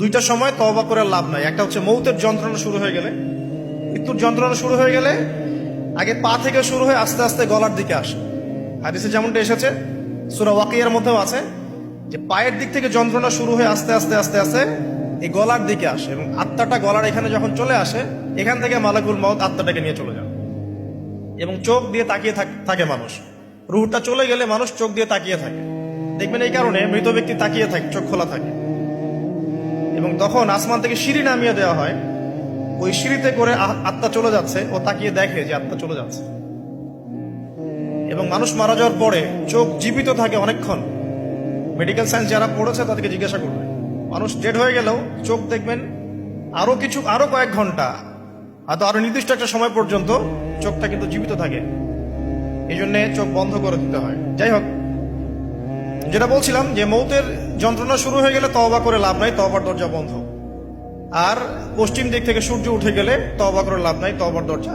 দুইটা সময় তওবা করে লাভ নাই। একটা হচ্ছে মৌতের যন্ত্রণা শুরু হয়ে গেলে, মৃত্যুর যন্ত্রণা শুরু হয়ে গেলে আগে পা থেকে শুরু হয়ে আস্তে আস্তে গলার দিকে আসে। হাদিসে যেমনটা এসেছে, সূরা ওয়াকিয়ার মধ্যেও আছে যে পায়ের দিক থেকে যন্ত্রণা শুরু হয়ে আস্তে আস্তে আস্তে আস্তে এই গলার দিকে আসে, এবং আত্মাটা গলার এখানে যখন চলে আসে, এখান থেকে মালাকুল মউত আত্মাটাকে নিয়ে চলে যায়। এবং চোখ দিয়ে তাকিয়ে থাকে মানুষ, রুহটা চলে গেলে মানুষ চোখ দিয়ে তাকিয়ে থাকে। দেখবেন এই কারণে মৃত ব্যক্তি তাকিয়ে থাকে, চোখ খোলা থাকে। এবং তখন আসমান থেকে সিঁড়ি নামিয়ে দেওয়া হয়, ওই সিঁড়িতে করে আত্মা চলে যাচ্ছে, ও তাকিয়ে দেখে যে আত্মা চলে যাচ্ছে। এবং মানুষ মারা যাওয়ার পরে চোখ জীবিত থাকে অনেকক্ষণ। মেডিকেল সায়েন্স যারা পড়েছে তাদেরকে জিজ্ঞাসা করবে, মানুষ ডেড হয়ে গেলেও চোখ দেখবেন আরো কয়েক ঘন্টা, হয়তো আরো নির্দিষ্ট একটা সময় পর্যন্ত চোখটা কিন্তু জীবিত থাকে। এই জন্য চোখ বন্ধ করে দিতে হয়। যাই হোক, যেটা বলছিলাম যে মৌতের যন্ত্রণা শুরু হয়ে গেলে তওবা করে লাভ নাই, তওবার দরজা বন্ধ। আর পশ্চিম দিক থেকে সূর্য উঠে গেলে তওবা করে লাভ নাই, তওবার দরজা